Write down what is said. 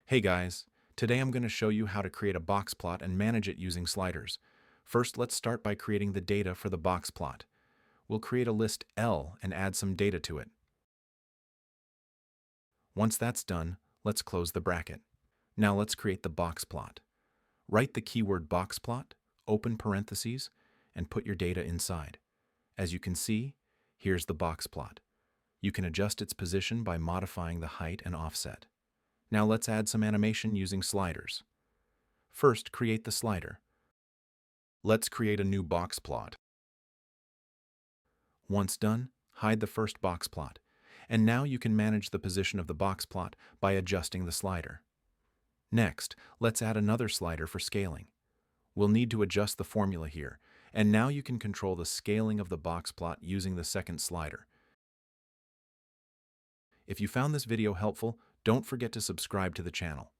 Hey guys, today I'm going to show you how to create a box plot and manage it using sliders. First, let's start by creating the data for the box plot. We'll create a list L and add some data to it. Once that's done, let's close the bracket. Now let's create the box plot. Write the keyword box plot, open parentheses, and put your data inside. As you can see, here's the box plot. You can adjust its position by modifying the height and offset. Now let's add some animation using sliders. First, create the slider. Let's create a new box plot. Once done, hide the first box plot. And now you can manage the position of the box plot by adjusting the slider. Next, let's add another slider for scaling. We'll need to adjust the formula here, and now you can control the scaling of the box plot using the second slider. If you found this video helpful, don't forget to subscribe to the channel.